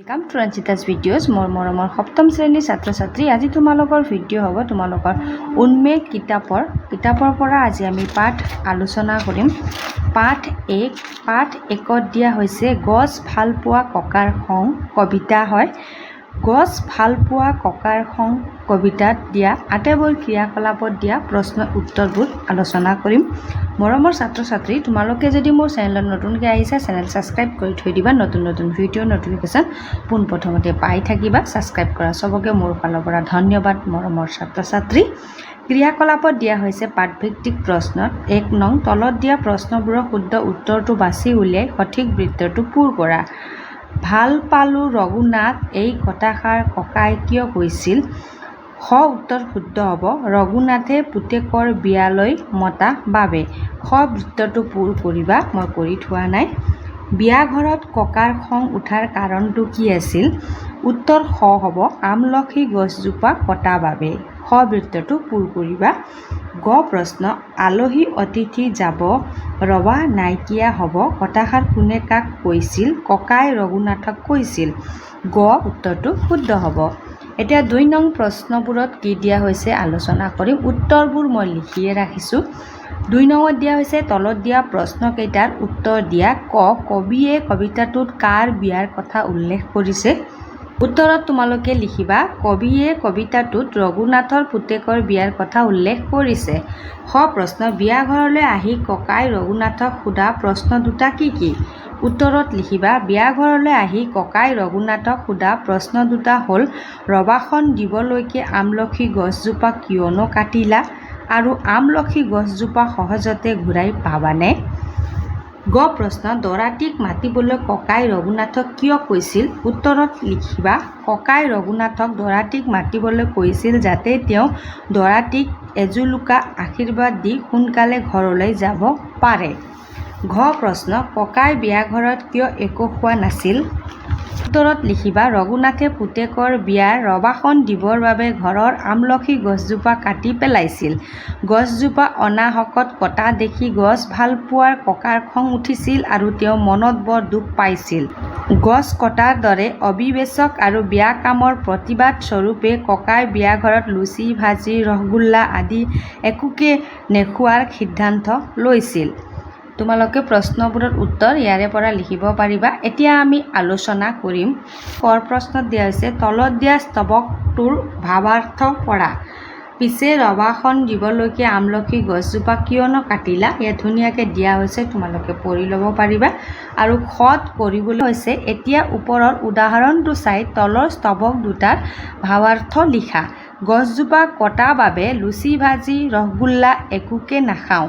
welcome to रंजितास भिडिओज मोर मरমৰ सप्तम श्रेণীৰ ছাত্ৰ ছাত্ৰী আজি তোমালোকৰ ভিডিঅ' হ'ব তোমালোকৰ উন্মেষ কিতাপৰ পৰা আজি আমি পাঠ আলোচনা কৰিম পাঠ 1 দিয়া হৈছে গছ ভাল পোৱা ককাৰ খং কবিতা হয় গছ ভাল পোৱা ককাৰ খং কবিতাত দিয়া আটাইবোৰ ক্ৰিয়াকলাপত দিয়া প্ৰশ্ন উত্তৰবোৰ আলোচনা কৰিম মৰমৰ ছাত্ৰ ছাত্ৰী তোমালোকে যদি মোৰ চেনেলত নতুনকৈ আহিছা চেনেল সাবস্ক্ৰাইব কৰি থৈ দিবা নতুন ভিডিঅ' নটিফিকেশ্যন পোনপ্ৰথমতে পাই থাকিবা সাবস্ক্ৰাইব কৰা সবকে মোৰ ফালৰ পৰা ধন্যবাদ মৰমৰ ছাত্ৰ ছাত্ৰী ক্ৰিয়াকলাপত দিয়া হৈছে পাঠভিত্তিক প্ৰশ্নত 1 নং তলত দিয়া প্ৰশ্নবোৰৰ শুদ্ধ উত্তৰটো বাছি উলিয়াই সঠিক বৃত্তটো পূৰ কৰা ভাল পালো ৰঘুনাথ এই কথাষাৰ ককাই কিয় কৈছিল খ উত্তৰ শুদ্ধ হ'ব ৰঘুনাথে পুতেকৰ বিয়ালৈ মতা বাবে খ বৃত্তটো পূৰ কৰিবা মই কৰি থোৱা নাই বিয়া ঘৰত ককাৰ খং উঠাৰ কাৰণটো কি আছিল উত্তৰ খ হ'ব আমলখি গছজোপা কটা বাবে খ বৃত্তটো পূৰ কৰিবা গ প্ৰশ্ন আলহী অতিথি যাব ৰবা নাইকিয়া হ'ব কথাষাৰ কোনে কাক কৈছিল ককাই ৰঘুনাথক কৈছিল গ উত্তৰটো শুদ্ধ হ'ব এতিয়া 2 নং প্ৰশ্নবোৰত কি দিয়া হৈছে আলোচনা কৰিম উত্তৰবোৰ মই লিখিয়ে ৰাখিছোঁ 2 নম্বৰত দিয়া হৈছে তলত দিয়া প্ৰশ্নকেইটাৰ উত্তৰ দিয়া ক কবিয়ে কবিতাটোত কাৰ বিয়াৰ কথা উল্লেখ কৰিছে উত্তৰত তোমালোকে লিখিবা কবিয়ে কবিতাটোত ৰঘুনাথৰ পুতেকৰ বিয়াৰ কথা উল্লেখ কৰিছে খ প্ৰশ্ন বিয়া ঘৰলৈ আহি ককাই ৰঘুনাথক সোধা প্ৰশ্ন দুটা কি উত্তৰত লিখিবা বিয়া ঘৰলৈ আহি ককাই ৰঘুনাথক সোধা প্ৰশ্ন দুটা হ'ল ৰবাখন দিবলৈকে আমলখি গছজোপা কিয়নো কাটিলা আৰু আমলখি গছজোপা সহজতে ঘূৰাই পাবানে গ প্ৰশ্ন দৰাটিক মাতিবলৈ ককাই ৰঘুনাথক কিয় কৈছিল উত্তৰত লিখিবা ককাই ৰঘুনাথক দৰাটিক মাতিবলৈ কৈছিল যাতে তেওঁ দৰাটিক এজুলুকা আশীৰ্বাদ দি সোনকালে ঘৰলৈ যাব পাৰে ঘ প্ৰশ্ন ককাই বিয়া ঘৰত কিয় একো খোৱা নাছিল উত্তৰত লিখিবা ৰঘুনাথে পুতেকৰ বিয়াৰ ৰবাখন দিবৰ বাবে ঘৰৰ আমলখি গছজোপা কাটি পেলাইছিল গছজোপা অনাহকত কটা দেখি গছ ভাল পোৱাৰ ককাৰ খং উঠিছিল আৰু তেওঁ মনত বৰ দুখ পাইছিল গছ কটাৰ দৰে অবিবেচক আৰু বিয়া কামৰ প্ৰতিবাদ স্বৰূপে ককাই বিয়া ঘৰত লুচি ভাজি ৰসগোল্লা আদি একোকে নেখোৱাৰ সিদ্ধান্ত লৈছিল তোমালোকে প্ৰশ্নবোৰৰ উত্তৰ ইয়াৰে পৰা লিখিব পাৰিবা এতিয়া আমি আলোচনা কৰিম কৰ প্ৰশ্নত দিয়া হৈছে তলত দিয়া স্তৱকটোৰ ভাৱাৰ্থ পঢ়া পিছে ৰবাখন দিবলৈকে আমলখি গছজোপা কিয়নো কাটিলা ইয়াত ধুনীয়াকৈ দিয়া হৈছে তোমালোকে পঢ়ি ল'ব পাৰিবা আৰু খত কৰিবলৈ হৈছে এতিয়া ওপৰৰ উদাহৰণটো চাই তলৰ স্তৱক দুটাৰ ভাৱাৰ্থ লিখা গছজোপা কটা বাবে লুচি ভাজি ৰসগোল্লা একোকে নাখাওঁ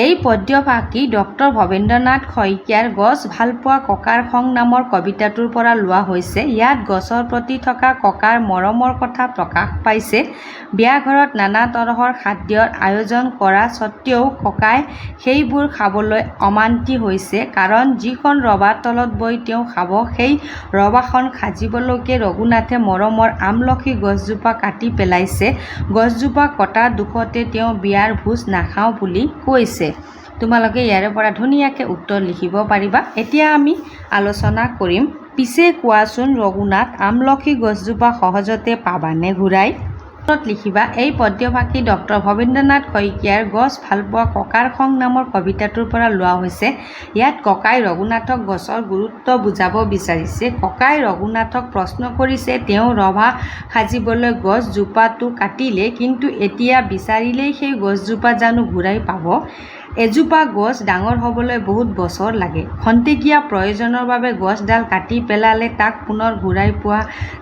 এই পদ্যফাকি ডক্টৰ ভৱেন্দ্ৰনাথ শইকীয়াৰ গছ ভাল পোৱা ককাৰ খং নামৰ কবিতাটোৰ পৰা লোৱা হৈছে ইয়াত গছৰ প্ৰতি থকা ককাৰ মৰমৰ কথা প্ৰকাশ পাইছে বিয়া ঘৰত নানা তৰহৰ খাদ্যৰ আয়োজন কৰা স্বত্তেও ককাই সেইবোৰ খাবলৈ অমান্তি হৈছে কাৰণ যিখন ৰবাৰ তলত বহি তেওঁ খাব সেই ৰবাখন সাজিবলৈকে ৰঘুনাথে মৰমৰ আমলখি গছজোপা কাটি পেলাইছে গছজোপা কটা দুখতে তেওঁ বিয়াৰ ভোজ নাখাওঁ বুলি কৈছে তোমালোকে ইয়াৰে পৰা ধুনীয়াকৈ উত্তৰ লিখিব পাৰিবা এতিয়া আমি আলোচনা কৰিম পিছে কোৱাচোন ৰঘুনাথ আমলখি গছজোপা সহজতে পাবানে ঘূৰাই উত্তৰত লিখিবা এই পদ্যফাকি ডক্টৰ ভৱেন্দ্ৰনাথ শইকীয়াৰ গছ ভাল পোৱা ককাৰ খং নামৰ কবিতাটোৰ পৰা লোৱা হৈছে ইয়াত ককাই ৰঘুনাথক গছৰ গুৰুত্ব বুজাব বিচাৰিছে ককাই ৰঘুনাথক প্ৰশ্ন কৰিছে তেওঁ ৰভা সাজিবলৈ গছজোপাটো কাটিলে কিন্তু এতিয়া বিচাৰিলেই সেই গছজোপা জানো ঘূৰাই পাব এজোপা গছ ডাঙৰ হ'বলৈ বহুত বছৰ লাগে খন্তেকীয়া প্ৰয়োজনৰ বাবে গছডাল কাটি পেলালে তাক পুনৰ ঘূৰাই পোৱা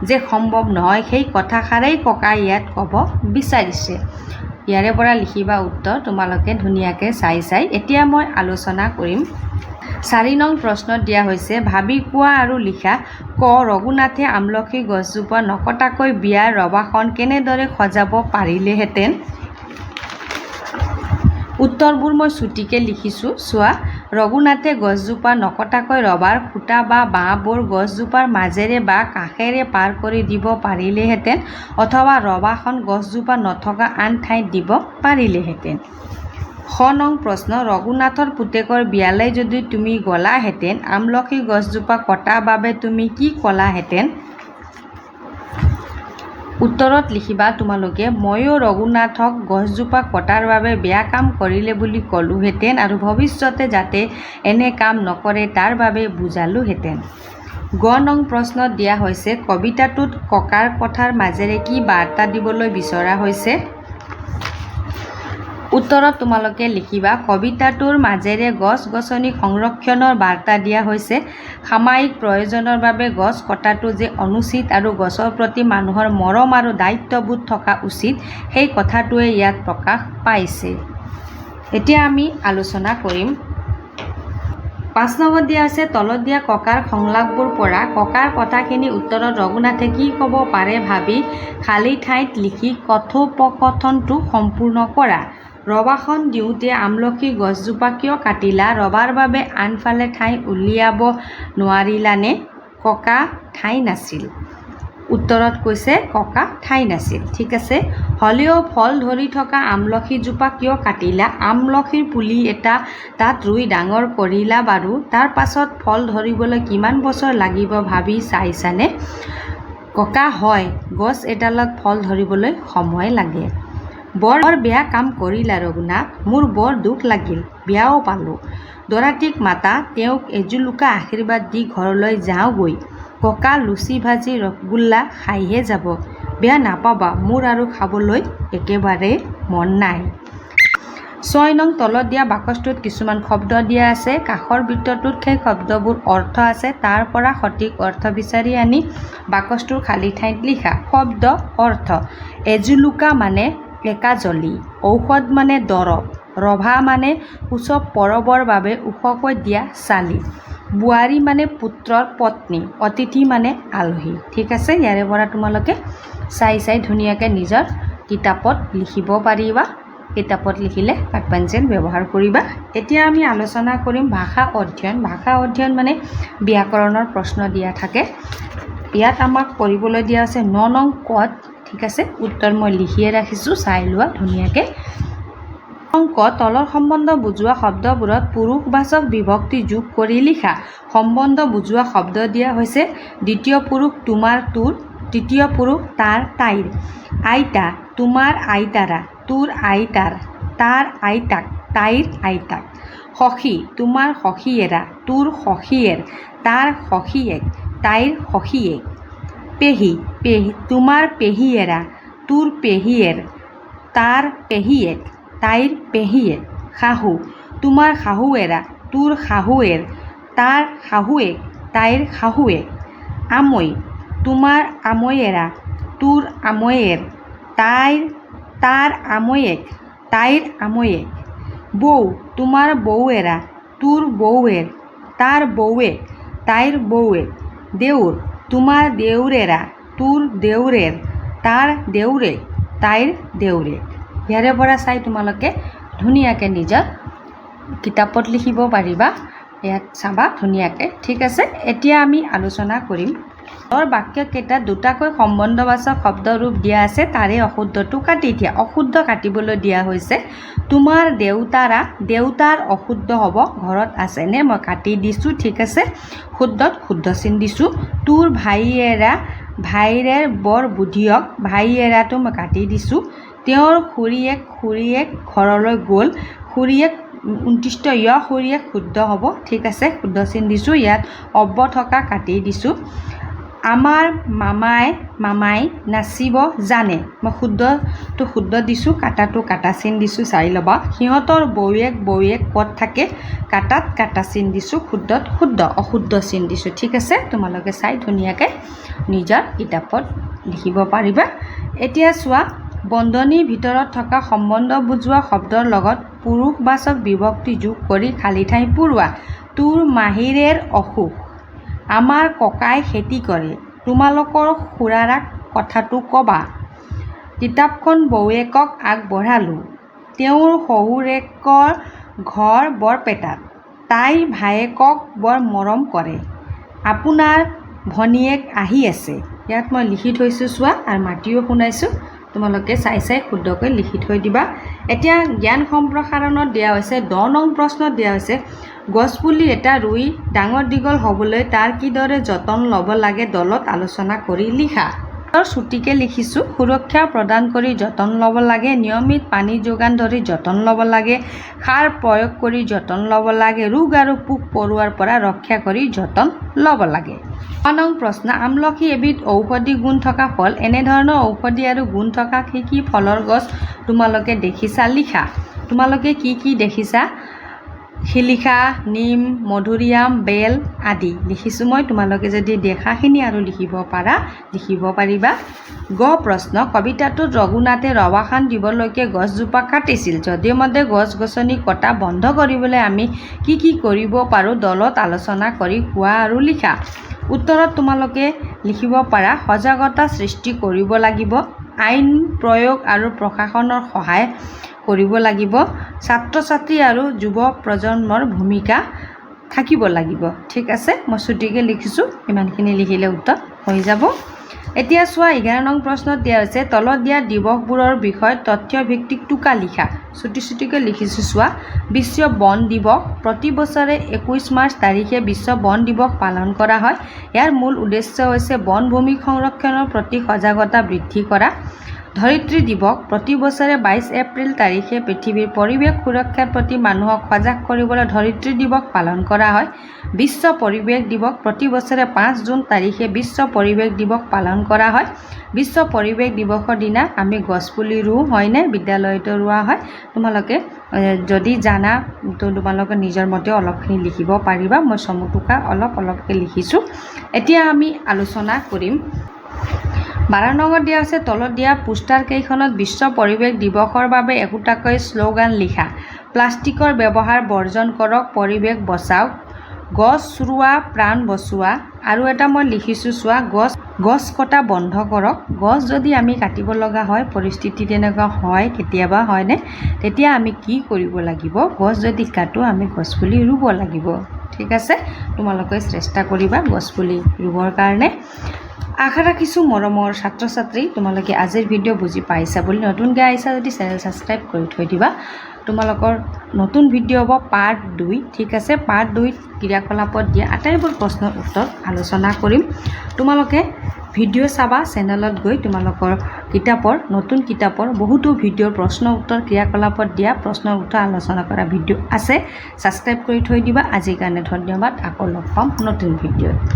যে সম্ভৱ নহয় সেই কথাষাৰেই ককাই ইয়াত ক'ব বিচাৰিছে ইয়াৰে পৰা লিখিবা উত্তৰ তোমালোকে ধুনীয়াকৈ চাই এতিয়া মই আলোচনা কৰিম 4 নং প্ৰশ্নত দিয়া হৈছে ভাবি কোৱা আৰু লিখা ক ৰঘুনাথে আমলখি গছজোপা নকটাকৈ বিয়াৰ ৰবাখন কেনেদৰে সজাব পাৰিলেহেঁতেন উত্তৰবোৰ মই চুটিকৈ লিখিছোঁ চোৱা ৰঘুনাথে গছজোপা নকটাকৈ ৰবাৰ খুঁটা বা বাঁহবোৰ গছজোপাৰ মাজেৰে বা কাষেৰে পাৰ কৰি দিব পাৰিলেহেঁতেন অথবা ৰবাখন গছজোপা নথকা আন ঠাইত দিব পাৰিলেহেঁতেন খ খ নং প্ৰশ্ন ৰঘুনাথৰ পুতেকৰ বিয়ালৈ যদি তুমি গ'লাহেঁতেন আমলখি গছজোপা কটাৰ বাবে তুমি কি ক'লাহেঁতেন উত্তৰত লিখিবা তোমালোকে ময়ো ৰঘুনাথক গছজোপা কটাৰ বাবে বেয়া কাম কৰিলে বুলি ক'লোহেঁতেন আৰু ভৱিষ্যতে যাতে এনে কাম নকৰে তাৰ বাবে বুজালোহেঁতেন গ নং প্ৰশ্নত দিয়া হৈছে কবিতাটোত ককাৰ কথাৰ মাজেৰে কি বাৰ্তা দিবলৈ বিচৰা হৈছে উত্তৰত তোমালোকে লিখিবা কবিতাটোৰ মাজেৰে গছ-গছনি সংৰক্ষণৰ বাৰ্তা দিয়া হৈছে সামায়িক প্ৰয়োজনৰ বাবে গছ কটাটো যে অনুচিত আৰু গছৰ প্ৰতি মানুহৰ মৰম আৰু দায়িত্ববোধ থকা উচিত সেই কথাটোৱে ইয়াত প্ৰকাশ পাইছে এতিয়া আমি আলোচনা কৰিম 5 নম্বৰ দিয়া আছে তলত দিয়া ককাৰ সংলাপবোৰ পৰা ককাৰ কথাখিনি উত্তৰত ৰঘুনাথে কি ক'ব পাৰে ভাবি খালী ঠাইত লিখি কথোপকথনটো সম্পূৰ্ণ কৰা ৰবাখন দিওঁতে আমলখি গছজোপা কিয় কাটিলা ৰবাৰ বাবে আনফালে ঠাই উলিয়াব নোৱাৰিলানে ককা ঠাই নাছিল উত্তৰত কৈছে ককা ঠাই নাছিল ঠিক আছে হলেও ফল ধৰি থকা আমলখিজোপা কিয় কাটিলা আমলখিৰ পুলি এটা তাত ৰুই ডাঙৰ কৰিলা বাৰু তাৰ পাছত ফল ধৰিবলৈ কিমান বছৰ লাগিব ভাবি চাইছানে ককা হয় গছ এডালত ফল ধৰিবলৈ সময় লাগে বৰ বেয়া কাম কৰিলা ৰঘুনাথ মোৰ বৰ দুখ লাগিল বেয়াও পালোঁ দৰাটিক মাতা তেওঁক এজুলুকা আশীৰ্বাদ দি ঘৰলৈ যাওঁগৈ ককা লুচি ভাজি ৰসগোল্লা খাইহে যাব বেয়া নাপাবা মোৰ আৰু খাবলৈ একেবাৰে মন নাই 6 নং তলত দিয়া বাকচটোত কিছুমান শব্দ দিয়া আছে কাষৰ বৃত্তটোত সেই শব্দবোৰ অৰ্থ আছে তাৰ পৰা সঠিক অৰ্থ বিচাৰি আনি বাকচটোৰ খালী ঠাইত লিখা শব্দ অৰ্থ এজুলুকা মানে একাজলি ঔষধ মানে দৰৱ ৰভা মানে উৎসৱ পৰৱৰ বাবে ওখকৈ দিয়া চালি বোৱাৰী মানে পুত্ৰৰ পত্নী অতিথি মানে আলহী ঠিক আছে ইয়াৰে পৰা তোমালোকে চাই ধুনীয়াকৈ নিজৰ কিতাপত লিখিব পাৰিবা কিতাপত লিখিলে কাঠ পেঞ্চিল ব্যৱহাৰ কৰিবা এতিয়া আমি আলোচনা কৰিম ভাষা অধ্যয়ন মানে ব্যাকৰণৰ প্ৰশ্ন দিয়া থাকে ইয়াত আমাক পঢ়িবলৈ দিয়া আছে 9 নং কত ঠিক আছে উত্তৰ মই লিখিয়ে ৰাখিছোঁ চাই লোৱা ধুনীয়াকৈ অংক তলৰ সম্বন্ধ বুজোৱা শব্দবোৰত পুৰুষবাচক বিভক্তি যোগ কৰি লিখা সম্বন্ধ বুজোৱা শব্দ দিয়া হৈছে দ্বিতীয় পুৰুষ তোমাৰ তোৰ তৃতীয় পুৰুষ তাৰ তাইৰ আইতা তোমাৰ আইতাৰা তোৰ আইতাৰ তাৰ আইতাক তাইৰ আইতাক সখী তোমাৰ সখীয়েৰা তোৰ সখীয়েৰ তাৰ সখীয়েক তাইৰ সখীয়েক পেহী তোমাৰ পেহীয়েৰা তোৰ পেহীয়েৰ তাৰ পেহীয়েক তাইৰ পেহীয়েক শাহু তোমাৰ শাহুৱেৰা তোৰ শাহুৱেৰ তাৰ শাহুৱেক তাইৰ শাহুৱেক আমৈ তোমাৰ আমৈয়েৰা তোৰ আমৈয়েৰ তাৰ আমৈয়েক তাইৰ আমৈয়েক বৌ তোমাৰ বৌৱেৰা তোৰ বৌৱেৰ তাৰ বৌৱেক তাইৰ বৌৱেক দেউৰ তোমাৰ দেউৰেৰা তোৰ দেউৰেৰ তাৰ দেউৰেক তাইৰ দেউৰেক ইয়াৰে পৰা চাই তোমালোকে ধুনীয়াকৈ নিজৰ কিতাপত লিখিব পাৰিবা ইয়াত চাবা ধুনীয়াকৈ ঠিক আছে এতিয়া আমি আলোচনা কৰিম বাক্যকেইটাত দুটাকৈ সম্বন্ধবাচক শব্দ ৰূপ দিয়া আছে তাৰে অশুদ্ধটো কাটি দিয়া অশুদ্ধ কাটিবলৈ দিয়া হৈছে তোমাৰ দেউতাৰ অশুদ্ধ হ'ব ঘৰত আছেনে মই কাটি দিছোঁ ঠিক আছে শুদ্ধত শুদ্ধ চিন দিছোঁ তোৰ ভাইৰেৰ বৰ বুদ্ধিয়ক ভাইয়েৰাটো মই কাটি দিছোঁ তেওঁৰ খুৰীয়েক ঘৰলৈ গ'ল খুৰীয়েক 29 খুৰীয়েক শুদ্ধ হ'ব ঠিক আছে শুদ্ধ চিন দিছোঁ ইয়াত অব্য থকা কাটি দিছোঁ আমাৰ মামাই নাচিব জানে মই শুদ্ধটো শুদ্ধ দিছোঁ কাটাটো কাটা চিন দিছোঁ চাই ল'বা সিহঁতৰ বৌয়েক ক'ত থাকে কাটাত কাটা চিন দিছোঁ শুদ্ধত শুদ্ধ অশুদ্ধ চিন দিছোঁ ঠিক আছে তোমালোকে চাই ধুনীয়াকৈ নিজৰ কিতাপত লিখিব পাৰিবা এতিয়া চোৱা বন্ধনীৰ ভিতৰত থকা সম্বন্ধ বুজোৱা শব্দৰ লগত পুৰুষবাচক বিভক্তি যোগ কৰি খালী ঠাই পূৰোৱা তোৰ মাহীৰেৰ অসুখ আমাৰ ককাই খেতি কৰে তোমালোকৰ খুৰাৰাক কথাটো ক'বা কিতাপখন বৌয়েকক আগবঢ়ালোঁ তেওঁৰ শহুৰেকৰ ঘৰ বৰপেটাত তাই ভায়েকক বৰ মৰম কৰে আপোনাৰ ভনীয়েক আহি আছে ইয়াত মই লিখি থৈছোঁ চোৱা আৰু মাতিও শুনাইছোঁ তোমালোকে চাই শুদ্ধকৈ লিখি থৈ দিবা এতিয়া জ্ঞান সম্প্ৰসাৰণত দিয়া হৈছে 10 নং প্ৰশ্নত দিয়া হৈছে গছপুলি এটা ৰুই ডাঙৰ দীঘল হ'বলৈ তাৰ কিদৰে যতন ল'ব লাগে দলত আলোচনা কৰি লিখা ছুটিকে লিখিছোঁ সুৰক্ষা প্ৰদান কৰি যতন ল'ব লাগে নিয়মিত পানী যোগান ধৰি যতন ল'ব লাগে সাৰ প্ৰয়োগ কৰি যতন ল'ব লাগে ৰোগ আৰু পোক পৰুৱাৰ পৰা ৰক্ষা কৰি যতন ল'ব লাগে 9 নং প্ৰশ্ন আমলখি এবিধ ঔষধি গুণ থকা ফল এনেধৰণৰ ঔষধি আৰু গুণ থকা কি ফলৰ গছ তোমালোকে দেখিছা লিখা তোমালোকে কি দেখিছা শিলিখা নিম মধুৰিআম বেল আদি লিখিছোঁ মই তোমালোকে যদি দেখাখিনি আৰু লিখিব পাৰিবা গ প্ৰশ্ন কবিতাটোত ৰঘুনাথে ৰৱাখান দিবলৈকে গছজোপা কাটিছিল যদিও মতে গছ-গছনি কটা বন্ধ কৰিবলৈ আমি কি কৰিব পাৰোঁ দলত আলোচনা কৰি কোৱা আৰু লিখা উত্তৰত তোমালোকে লিখিব পাৰা সজাগতা সৃষ্টি কৰিব লাগিব আইন প্ৰয়োগ আৰু প্ৰশাসনৰ সহায় কৰিব লাগিব ছাত্ৰ-ছাত্ৰী আৰু যুৱ প্ৰজন্মৰ ভূমিকা থাকিব লাগিব ঠিক আছে মই ছুটিকে লিখিছোঁ ইমানখিনি লিখিলে উত্তৰ হৈ যাব এতিয়া চোৱা 11 নং প্ৰশ্নত দিয়া হৈছে তলত দিয়া দিৱসবোৰৰ বিষয়ে তথ্যভিত্তিক টুকা লিখা ছুটিকে লিখিছোঁ চোৱা বিশ্ব বন দিৱস প্ৰতি বছৰে 21 মাৰ্চ তাৰিখে বিশ্ব বন দিৱস পালন কৰা হয় ইয়াৰ মূল উদ্দেশ্য হৈছে বনভূমি সংৰক্ষণৰ প্ৰতি সজাগতা বৃদ্ধি কৰা ধৰিত্ৰী দিৱস প্ৰতি বছৰে 22 এপ্ৰিল তাৰিখে পৃথিৱীৰ পৰিৱেশ সুৰক্ষাৰ প্ৰতি মানুহক সজাগ কৰিবলৈ ধৰিত্ৰী দিৱস পালন কৰা হয় বিশ্ব পৰিৱেশ দিৱস প্ৰতি বছৰে 5 জুন তাৰিখে বিশ্ব পৰিৱেশ দিৱস পালন কৰা হয় বিশ্ব পৰিৱেশ দিৱসৰ দিনা আমি গছপুলি ৰুওঁ হয়নে বিদ্যালয়তো ৰোৱা হয় তোমালোকে যদি জানা তো তোমালোকে নিজৰ মতে অলপখিনি লিখিব পাৰিবা মই চমুটুকা অলপকৈ লিখিছোঁ এতিয়া আমি আলোচনা কৰিম 12 নম্বৰ দিয়া আছে তলত দিয়া পোষ্টাৰ কেইখনত বিশ্ব পৰিৱেশ দিৱসৰ বাবে একোটাকৈ শ্লোগান লিখা প্লাষ্টিকৰ ব্যৱহাৰ বৰ্জন কৰক পৰিৱেশ বচাওক গছ ৰুৱা প্ৰাণ বচোৱা আৰু এটা মই লিখিছোঁ চোৱা গছ কটা বন্ধ কৰক গছ যদি আমি কাটিব লগা হয় পৰিস্থিতি তেনেকুৱা হয় কেতিয়াবা হয়নে তেতিয়া আমি কি কৰিব লাগিব গছ যদি কাটো আমি গছপুলি ৰুব লাগিব ঠিক আছে তোমালোকে চেষ্টা কৰিবা গছপুলি ৰুবৰ কাৰণে আশা ৰাখিছোঁ মৰমৰ ছাত্ৰ-ছাত্ৰী তোমালোকে আজিৰ ভিডিঅ' বুজি পাইছা বুলি নতুনকৈ আহিছা যদি চেনেল ছাবস্ক্ৰাইব কৰি থৈ দিবা তোমালোকৰ নতুন ভিডিঅ' হ'ব পাৰ্ট 2 ঠিক আছে পাৰ্ট 2 ক্ৰিয়াকলাপত দিয়া আটাইবোৰ প্ৰশ্নৰ উত্তৰ আলোচনা কৰিম তোমালোকে ভিডিঅ' চাবা চেনেলত গৈ তোমালোকৰ নতুন কিতাপৰ বহুতো ভিডিঅ'ৰ প্ৰশ্ন উত্তৰ ক্ৰিয়াকলাপত দিয়া প্ৰশ্নৰ উত্তৰ আলোচনা কৰা ভিডিঅ' আছে ছাবস্ক্ৰাইব কৰি থৈ দিবা আজিৰ কাৰণে ধন্যবাদ আকৌ লগ পাম নতুন ভিডিঅ'ত